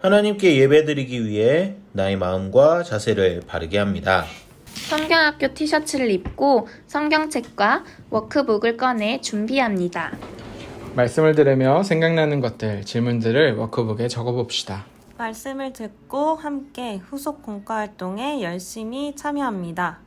하나님께 예배드리기 위해 나의 마음과 자세를 바르게 합니다. 성경학교 티셔츠를 입고 성경책과 워크북을 꺼내 준비합니다. 말씀을 들으며 생각나는 것들, 질문들을 워크북에 적어봅시다. 말씀을 듣고 함께 후속 공과 활동에 열심히 참여합니다.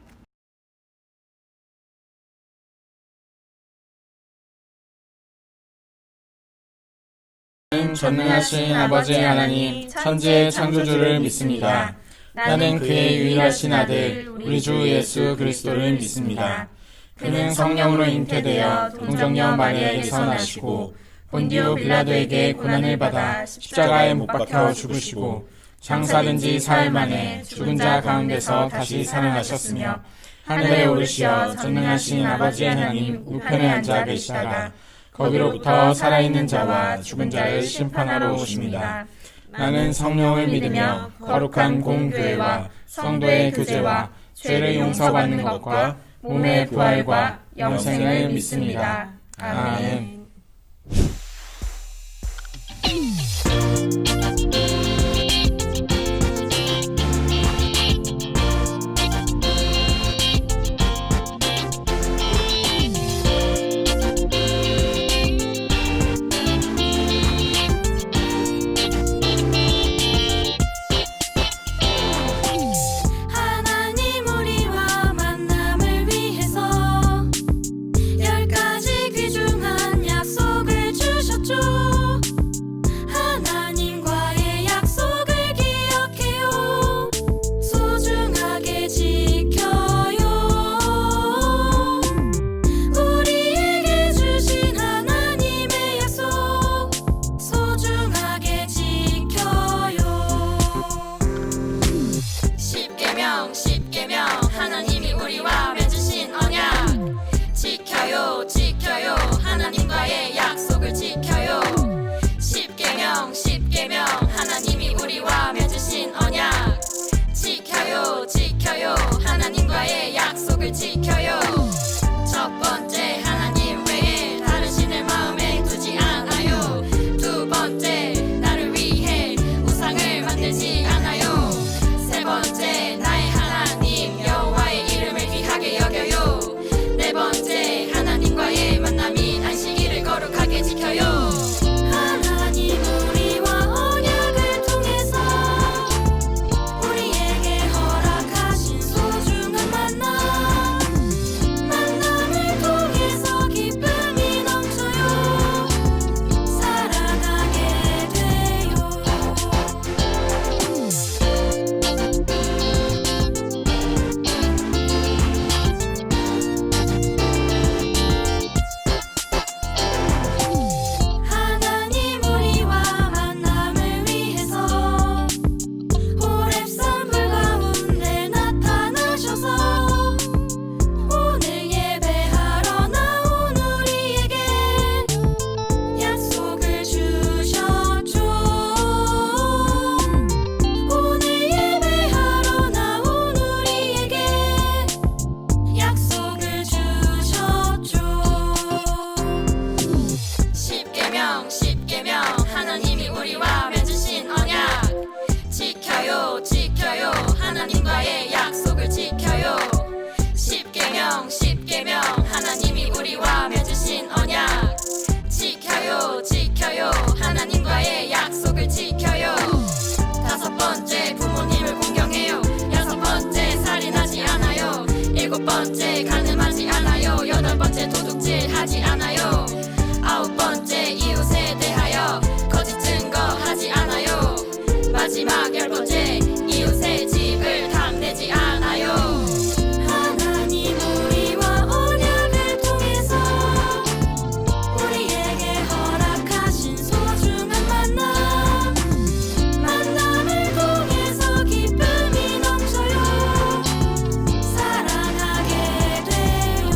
전능하신 아버지 하나님, 천지의 창조주를 믿습니다. 나는 그의 유일하신 아들, 우리 주 예수 그리스도를 믿습니다. 그는 성령으로 잉태되어 동정녀 마리아에게서 나시고 본디오 빌라도에게 고난을 받아 십자가에 못 박혀 죽으시고 장사된 지 사흘 만에 죽은 자 가운데서 다시 살아나셨으며 하늘에 오르시어 전능하신 아버지 하나님 우편에 앉아 계시다가 거기로부터 살아있는 자와 죽은 자를 심판하러 오십니다. 나는 성령을 믿으며 거룩한 공교회와 성도의 교제와 죄를 용서받는 것과 몸의 부활과 영생을 믿습니다. 아멘. 십계명 하나님이 우리와 맺으신 언약 지켜요 하나님과의 약속을 지켜요. 십계명 하나님이 우리와 맺으신 언약 지켜요 하나님과의 약속을 지켜요. 첫 번째, 하나님 외에 다른 신을 마음에 두지 않아요. 두 번째, 나를 위해 우상을 만들지 않아요. 세 번째, 나의 하나님 여호와의 이름을 귀하게 여겨요. 네 번째, 하나님과의 만남이 안식일을 거룩하게 지켜요. 하나님 우리와 언약을 통해서 우리에게 허락하신 소중한 만남을 통해서 기쁨이 넘쳐요. 살아가게 돼요. 하나님 우리와 만남을 위해서 호렙산 불 가운데 나타나셔서 오늘 예배하러 나온 우리에게 약속을 주셨죠. 오늘 예배하러 나온 우리에게 약속을 주셨죠. 십계명 하나님이 우리와 맺으신 언약 지켜요 하나님과의 약속을 지켜요. 십계명 하나님이 우리와 맺으신 언약 지켜요 하나님과의 약속을 지켜요. 다섯 번째, 부모님을 공경해요. 여섯 번째, 살인하지 않아요. 일곱 번째, 간음하지 않아요. 여덟 번째, 도둑질하지 않아요. 아홉 번째, 이웃에 대하여 거짓 증거하지 않아요. 마지막 열 번째, 이웃의 집을 탐내지 않아요. 하나님 우리와 언약을 통해서 우리에게 허락하신 소중한 만남을 통해서 기쁨이 넘쳐요. 살아가게 돼요.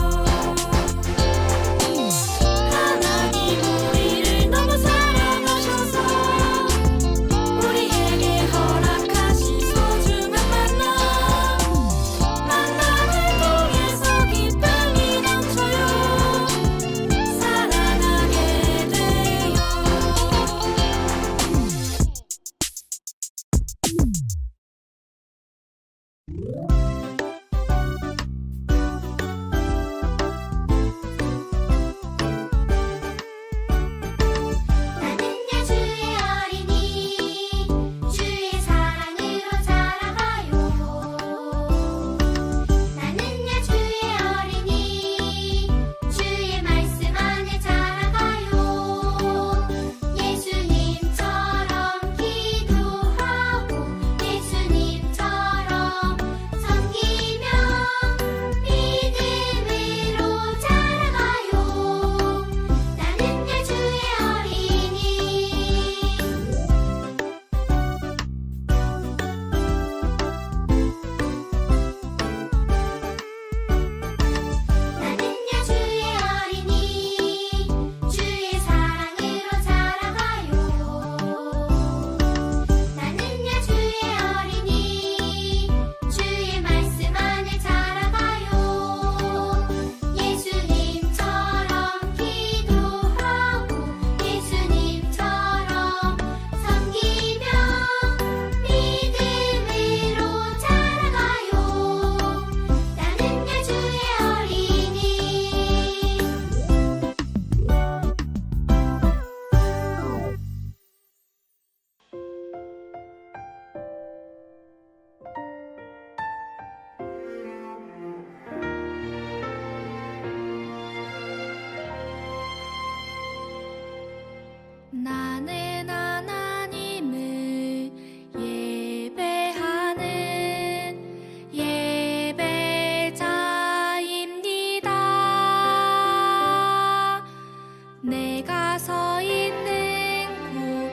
내가 서 있는 곳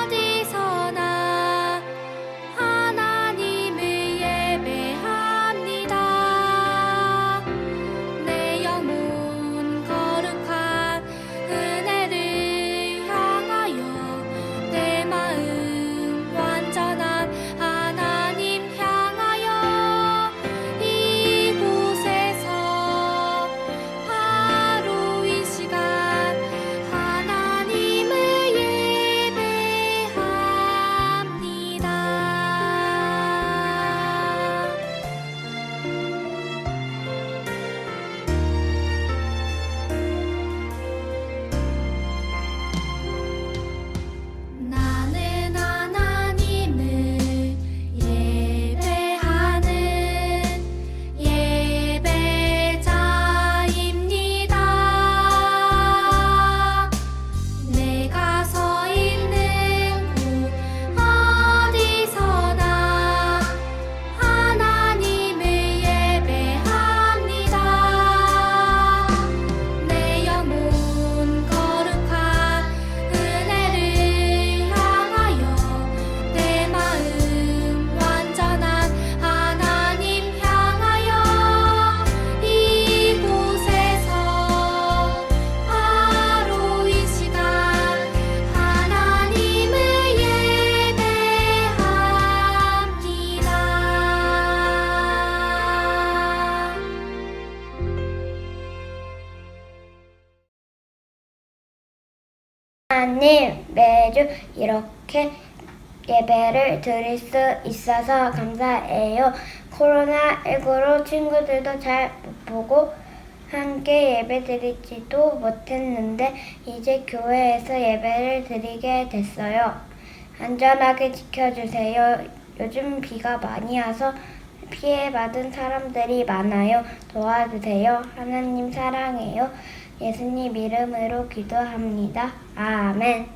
어디서나 하나님을 예배합니다. 내 영혼 거룩한 은혜를 향하여 내 마음 완전한 하나님 향하여 이곳에서 바로 이 시간 하나님을 예배합니다. 나는 하나님을 예배하는 예배자입니다. 내가 서 있는 곳 어디서나 하나님을 예배합니다. 내 영혼 거룩한 은혜를 향하여 내 마음 완전한 하나님 향하여 이곳에서 바로 이 시간 하나님을 예배합니다. 하나님, 매주 이렇게 예배를 드릴 수 있어서 감사해요. 코로나19로 친구들도 잘 못 보고 함께 예배 드리지도 못했는데 이제 교회에서 예배를 드리게 됐어요. 안전하게 지켜주세요. 요즘 비가 많이 와서 피해받은 사람들이 많아요. 도와주세요. 하나님 사랑해요. 예수님 이름으로 기도합니다. 아멘.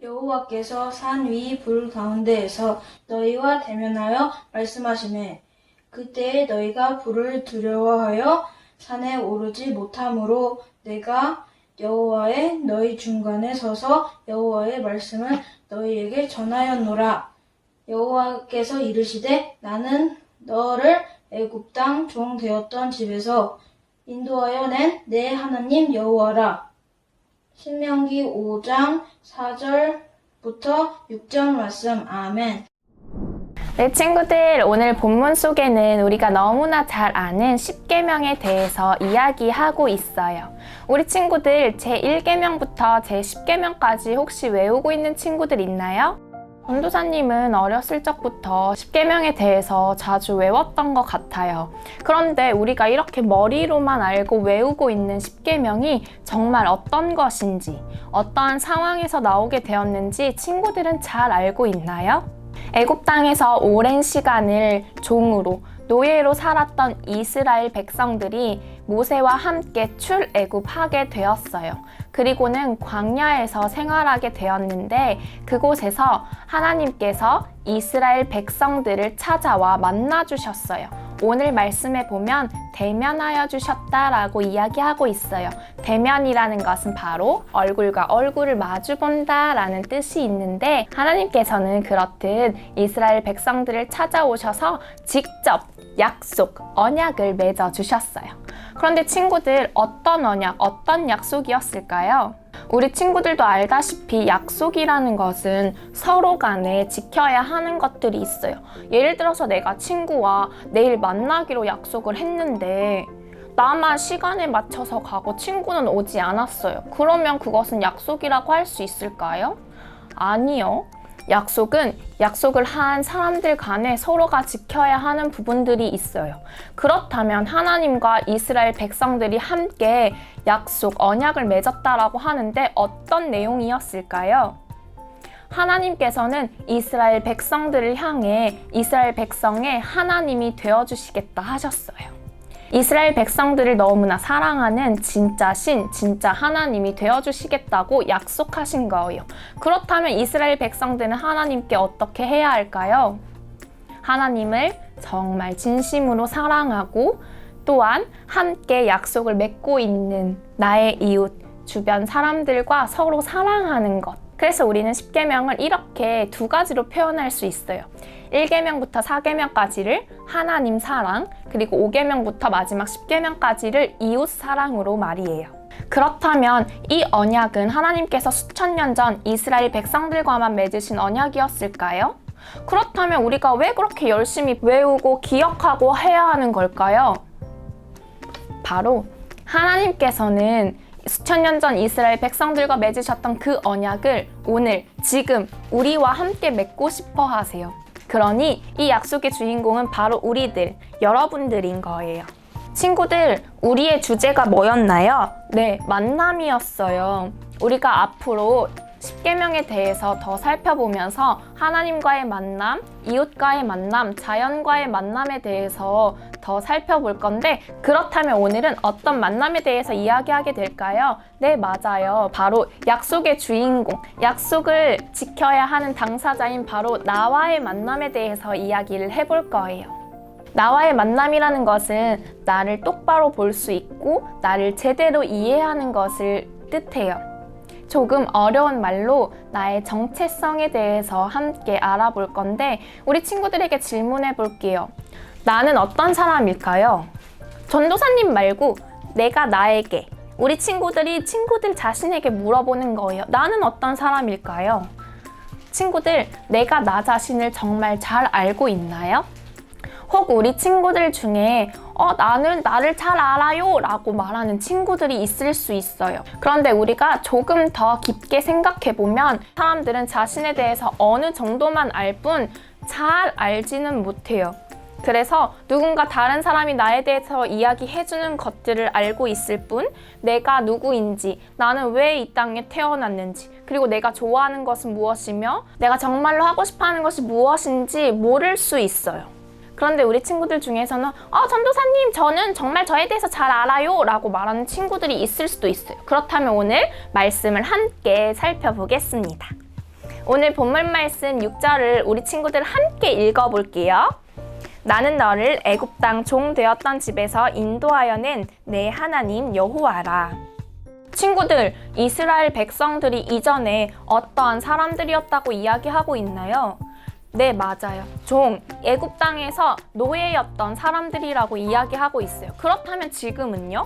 여호와께서 산 위 불 가운데에서 너희와 대면하여 말씀하시매 그때에 너희가 불을 두려워하여 산에 오르지 못하므로 내가 여호와의 너희 중간에 서서 여호와의 말씀을 너희에게 전하였노라. 여호와께서 이르시되 나는 너를 애굽 땅 종 되었던 집에서 인도하여 낸 내 하나님 여호와라. 신명기 5장 4절부터 6절 말씀. 아멘. 네, 친구들, 오늘 본문 속에는 우리가 너무나 잘 아는 10계명에 대해서 이야기하고 있어요. 우리 친구들 제1계명부터 제10계명까지 혹시 외우고 있는 친구들 있나요? 전도사님은 어렸을 적부터 10계명에 대해서 자주 외웠던 것 같아요. 그런데 우리가 이렇게 머리로만 알고 외우고 있는 10계명이 정말 어떤 것인지, 어떠한 상황에서 나오게 되었는지 친구들은 잘 알고 있나요? 애굽 땅에서 오랜 시간을 종으로, 노예로 살았던 이스라엘 백성들이 모세와 함께 출애굽하게 되었어요. 그리고는 광야에서 생활하게 되었는데 그곳에서 하나님께서 이스라엘 백성들을 찾아와 만나주셨어요. 오늘 말씀에 보면 대면하여 주셨다라고 이야기하고 있어요. 대면이라는 것은 바로 얼굴과 얼굴을 마주본다 라는 뜻이 있는데 하나님께서는 그렇듯 이스라엘 백성들을 찾아오셔서 직접 약속, 언약을 맺어주셨어요. 그런데 친구들, 어떤 언약, 어떤 약속이었을까요? 우리 친구들도 알다시피 약속이라는 것은 서로 간에 지켜야 하는 것들이 있어요. 예를 들어서 내가 친구와 내일 만나기로 약속을 했는데 나만 시간에 맞춰서 가고 친구는 오지 않았어요. 그러면 그것은 약속이라고 할 수 있을까요? 아니요. 약속은 약속을 한 사람들 간에 서로가 지켜야 하는 부분들이 있어요. 그렇다면 하나님과 이스라엘 백성들이 함께 약속, 언약을 맺었다라고 하는데 어떤 내용이었을까요? 하나님께서는 이스라엘 백성들을 향해 이스라엘 백성의 하나님이 되어주시겠다 하셨어요. 이스라엘 백성들을 너무나 사랑하는 진짜 신, 진짜 하나님이 되어주시겠다고 약속하신 거예요. 그렇다면 이스라엘 백성들은 하나님께 어떻게 해야 할까요? 하나님을 정말 진심으로 사랑하고 또한 함께 약속을 맺고 있는 나의 이웃, 주변 사람들과 서로 사랑하는 것. 그래서 우리는 10계명을 이렇게 두 가지로 표현할 수 있어요. 1계명부터 4계명까지를 하나님 사랑, 그리고 5계명부터 마지막 10계명까지를 이웃 사랑으로 말이에요. 그렇다면 이 언약은 하나님께서 수천 년 전 이스라엘 백성들과만 맺으신 언약이었을까요? 그렇다면 우리가 왜 그렇게 열심히 외우고 기억하고 해야 하는 걸까요? 바로 하나님께서는 수천 년 전 이스라엘 백성들과 맺으셨던 그 언약을 오늘, 지금 우리와 함께 맺고 싶어 하세요. 그러니 이 약속의 주인공은 바로 우리들, 여러분들인 거예요. 친구들, 우리의 주제가 뭐였나요? 네, 만남이었어요. 우리가 앞으로 10계명에 대해서 더 살펴보면서 하나님과의 만남, 이웃과의 만남, 자연과의 만남에 대해서 더 살펴볼 건데, 그렇다면 오늘은 어떤 만남에 대해서 이야기하게 될까요? 네, 맞아요. 바로 약속의 주인공, 약속을 지켜야 하는 당사자인 바로 나와의 만남에 대해서 이야기를 해볼 거예요. 나와의 만남이라는 것은 나를 똑바로 볼 수 있고 나를 제대로 이해하는 것을 뜻해요. 조금 어려운 말로 나의 정체성에 대해서 함께 알아볼 건데, 우리 친구들에게 질문해 볼게요. 나는 어떤 사람일까요? 전도사님 말고 내가 나에게, 우리 친구들이 친구들 자신에게 물어보는 거예요. 나는 어떤 사람일까요? 친구들, 내가 나 자신을 정말 잘 알고 있나요? 혹 우리 친구들 중에 나는 나를 잘 알아요 라고 말하는 친구들이 있을 수 있어요. 그런데 우리가 조금 더 깊게 생각해보면 사람들은 자신에 대해서 어느 정도만 알 뿐 잘 알지는 못해요. 그래서 누군가 다른 사람이 나에 대해서 이야기해주는 것들을 알고 있을 뿐 내가 누구인지, 나는 왜 이 땅에 태어났는지, 그리고 내가 좋아하는 것은 무엇이며 내가 정말로 하고 싶어하는 것이 무엇인지 모를 수 있어요. 그런데 우리 친구들 중에서는 전도사님, 저는 정말 저에 대해서 잘 알아요 라고 말하는 친구들이 있을 수도 있어요. 그렇다면 오늘 말씀을 함께 살펴보겠습니다. 오늘 본문 말씀 6절을 우리 친구들 함께 읽어볼게요. 나는 너를 애굽 땅 종 되었던 집에서 인도하여 낸 내 하나님 여호와라. 친구들, 이스라엘 백성들이 이전에 어떠한 사람들이었다고 이야기하고 있나요? 네, 맞아요. 종, 애굽 땅에서 노예였던 사람들이라고 이야기하고 있어요. 그렇다면 지금은요?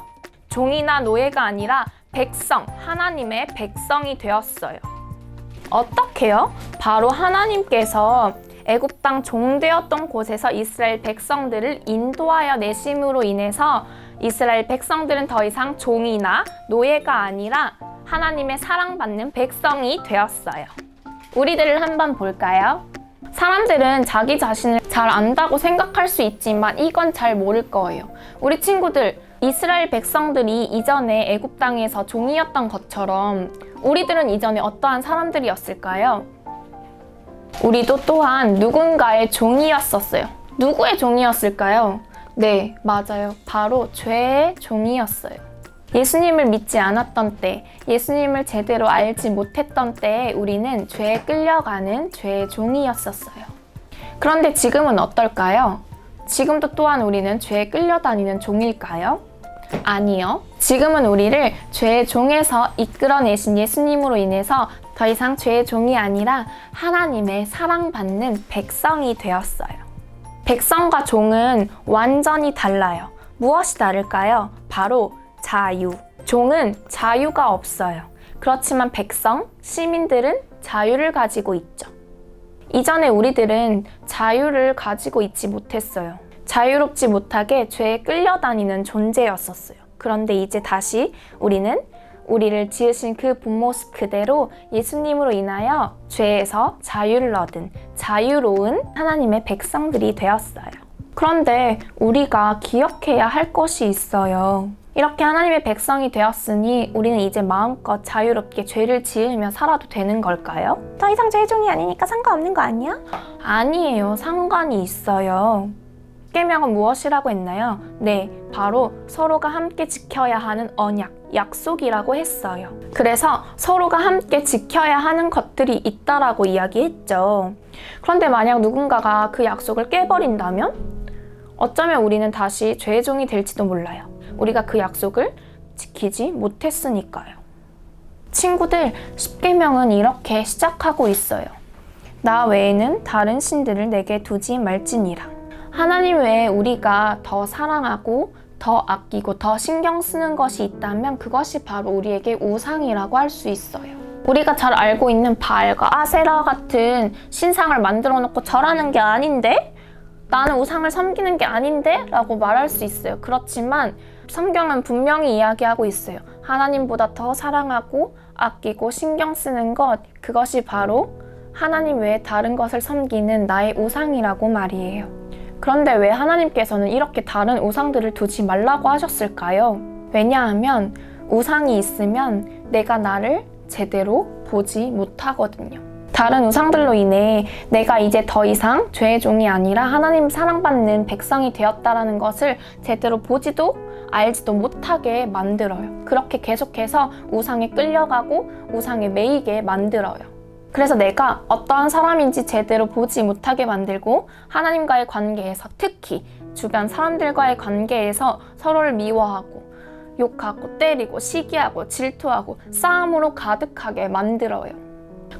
종이나 노예가 아니라 백성, 하나님의 백성이 되었어요. 어떻게요? 바로 하나님께서 애굽 땅 종되었던 곳에서 이스라엘 백성들을 인도하여 내심으로 인해서 이스라엘 백성들은 더 이상 종이나 노예가 아니라 하나님의 사랑받는 백성이 되었어요. 우리들을 한번 볼까요? 사람들은 자기 자신을 잘 안다고 생각할 수 있지만 이건 잘 모를 거예요. 우리 친구들, 이스라엘 백성들이 이전에 애굽 땅에서 종이었던 것처럼 우리들은 이전에 어떠한 사람들이었을까요? 우리도 또한 누군가의 종이었었어요. 누구의 종이었을까요? 네, 맞아요. 바로 죄의 종이었어요. 예수님을 믿지 않았던 때, 예수님을 제대로 알지 못했던 때에 우리는 죄에 끌려가는 죄의 종이었었어요. 그런데 지금은 어떨까요? 지금도 또한 우리는 죄에 끌려다니는 종일까요? 아니요. 지금은 우리를 죄의 종에서 이끌어내신 예수님으로 인해서 더 이상 죄의 종이 아니라 하나님의 사랑받는 백성이 되었어요. 백성과 종은 완전히 달라요. 무엇이 다를까요? 바로 자유. 종은 자유가 없어요. 그렇지만 백성, 시민들은 자유를 가지고 있죠. 이전에 우리들은 자유를 가지고 있지 못했어요. 자유롭지 못하게 죄에 끌려다니는 존재였었어요. 그런데 이제 다시 우리는 우리를 지으신 그 본모습 그대로 예수님으로 인하여 죄에서 자유를 얻은 자유로운 하나님의 백성들이 되었어요. 그런데 우리가 기억해야 할 것이 있어요. 이렇게 하나님의 백성이 되었으니 우리는 이제 마음껏 자유롭게 죄를 지으며 살아도 되는 걸까요? 더 이상 죄의 종이 아니니까 상관없는 거 아니야? 아니에요. 상관이 있어요. 10계명은 무엇이라고 했나요? 네, 바로 서로가 함께 지켜야 하는 언약, 약속이라고 했어요. 그래서 서로가 함께 지켜야 하는 것들이 있다라고 이야기했죠. 그런데 만약 누군가가 그 약속을 깨버린다면? 어쩌면 우리는 다시 죄의 종이 될지도 몰라요. 우리가 그 약속을 지키지 못했으니까요. 친구들, 십계명은 이렇게 시작하고 있어요. 나 외에는 다른 신들을 내게 두지 말지니라. 하나님 외에 우리가 더 사랑하고 더 아끼고 더 신경 쓰는 것이 있다면 그것이 바로 우리에게 우상이라고 할 수 있어요. 우리가 잘 알고 있는 바알과 아세라 같은 신상을 만들어 놓고 절하는 게 아닌데? 나는 우상을 섬기는 게 아닌데? 라고 말할 수 있어요. 그렇지만 성경은 분명히 이야기하고 있어요. 하나님보다 더 사랑하고 아끼고 신경 쓰는 것, 그것이 바로 하나님 외에 다른 것을 섬기는 나의 우상이라고 말이에요. 그런데 왜 하나님께서는 이렇게 다른 우상들을 두지 말라고 하셨을까요? 왜냐하면 우상이 있으면 내가 나를 제대로 보지 못하거든요. 다른 우상들로 인해 내가 이제 더 이상 죄의 종이 아니라 하나님 사랑받는 백성이 되었다라는 것을 제대로 보지도 알지도 못하게 만들어요. 그렇게 계속해서 우상에 끌려가고 우상에 매이게 만들어요. 그래서 내가 어떠한 사람인지 제대로 보지 못하게 만들고 하나님과의 관계에서, 특히 주변 사람들과의 관계에서 서로를 미워하고 욕하고 때리고 시기하고 질투하고 싸움으로 가득하게 만들어요.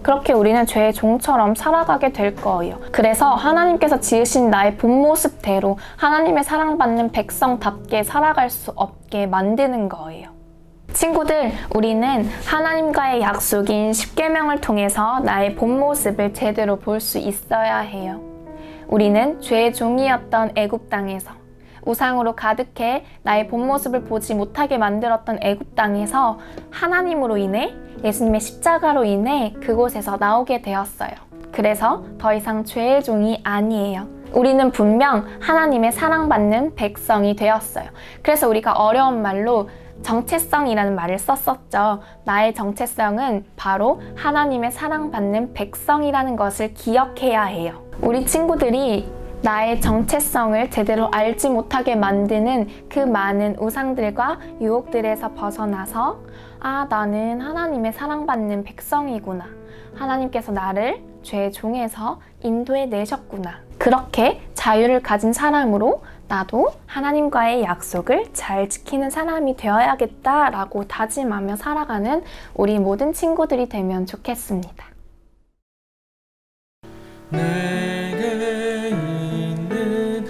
그렇게 우리는 죄의 종처럼 살아가게 될 거예요. 그래서 하나님께서 지으신 나의 본 모습대로 하나님의 사랑받는 백성답게 살아갈 수 없게 만드는 거예요. 친구들, 우리는 하나님과의 약속인 십계명을 통해서 나의 본 모습을 제대로 볼 수 있어야 해요. 우리는 죄의 종이었던 애굽 땅에서, 우상으로 가득해 나의 본 모습을 보지 못하게 만들었던 애굽 땅에서 하나님으로 인해, 예수님의 십자가로 인해 그곳에서 나오게 되었어요. 그래서 더 이상 죄의 종이 아니에요. 우리는 분명 하나님의 사랑받는 백성이 되었어요. 그래서 우리가 어려운 말로 정체성이라는 말을 썼었죠. 나의 정체성은 바로 하나님의 사랑받는 백성이라는 것을 기억해야 해요. 우리 친구들이 나의 정체성을 제대로 알지 못하게 만드는 그 많은 우상들과 유혹들에서 벗어나서 나는 하나님의 사랑받는 백성이구나. 하나님께서 나를 죄의 종에서 인도해 내셨구나. 그렇게 자유를 가진 사람으로 나도 하나님과의 약속을 잘 지키는 사람이 되어야겠다라고 다짐하며 살아가는 우리 모든 친구들이 되면 좋겠습니다. 내게 있는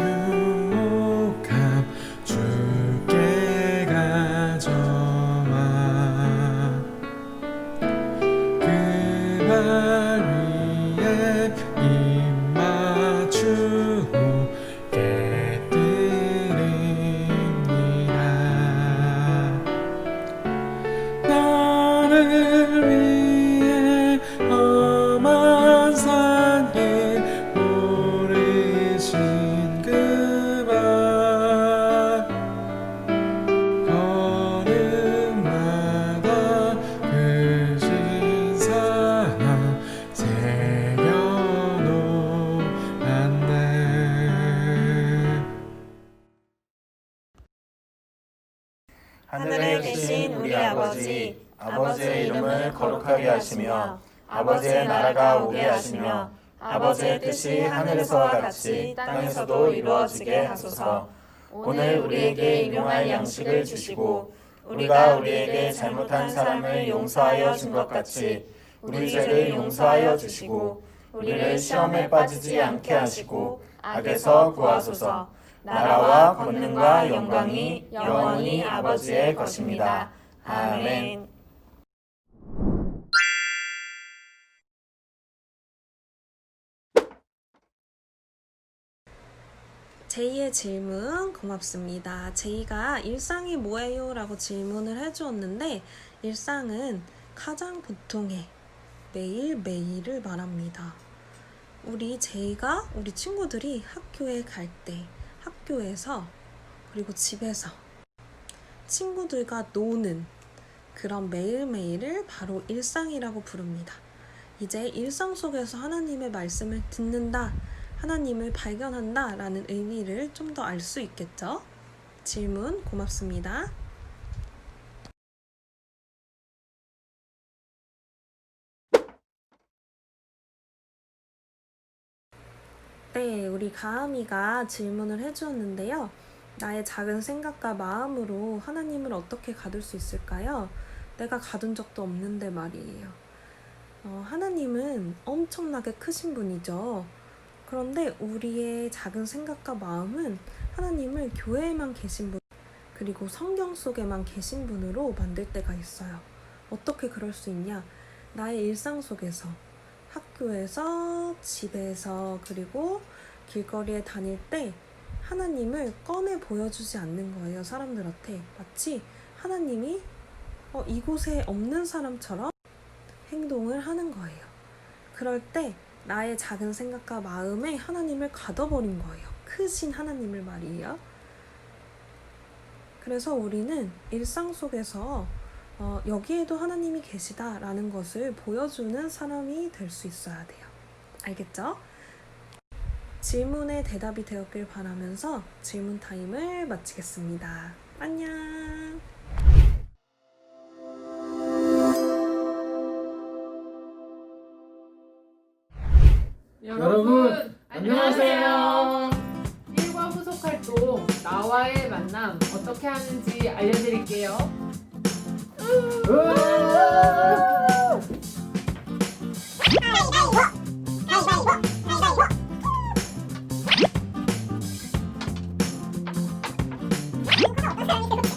양육함 주께 가져와 그 발 위에 입 맞추고 깨뜨립니다. 나를 위해 험한 산길 오르신 그 발 걸음마다 그 신사랑 새겨놓았네. 하늘에 계신 우리 아버지, 아버지의 이름을 거룩하게 하시며 아버지의 나라가 오게 하시며 아버지의 뜻이 하늘에서와 같이 땅에서도 이루어지게 하소서. 오늘 우리에게 일용할 양식을 주시고 우리가 우리에게 잘못한 사람을 용서하여 준 것 같이 우리 죄를 용서하여 주시고 우리를 시험에 빠지지 않게 하시고 악에서 구하소서. 나라와 권능과 영광이 영원히 아버지의 것입니다. 아멘. 제이의 질문 고맙습니다. 제이가 일상이 뭐예요? 라고 질문을 해주었는데 일상은 가장 보통의 매일매일을 말합니다. 우리 제이가 우리 친구들이 학교에 갈 때, 학교에서 그리고 집에서 친구들과 노는 그런 매일매일을 바로 일상이라고 부릅니다. 이제 일상 속에서 하나님의 말씀을 듣는다, 하나님을 발견한다 라는 의미를 좀 더 알 수 있겠죠? 질문 고맙습니다. 네, 우리 우리 가암이가 질문을 해주었는데요. 나의 작은 생각과 마음으로 하나님을 어떻게 가둘 수 있을까요? 내가 가둔 적도 없는데 말이에요. 하나님은 엄청나게 크신 분이죠. 그런데 우리의 작은 생각과 마음은 하나님을 교회에만 계신 분, 그리고 성경 속에만 계신 분으로 만들 때가 있어요. 어떻게 그럴 수 있냐? 나의 일상 속에서, 학교에서, 집에서, 그리고 길거리에 다닐 때 하나님을 꺼내 보여주지 않는 거예요. 사람들한테. 마치 하나님이 이곳에 없는 사람처럼 행동을 하는 거예요. 그럴 때 나의 작은 생각과 마음에 하나님을 가둬버린 거예요. 크신 하나님을 말이에요. 그래서 우리는 일상 속에서 여기에도 하나님이 계시다라는 것을 보여주는 사람이 될 수 있어야 돼요. 알겠죠? 질문에 대답이 되었길 바라면서 질문 타임을 마치겠습니다. 안녕! 여러분, 안녕하세요. 일과 후속 활동 나와의 만남 어떻게 하는지 알려드릴게요. 가위바위보!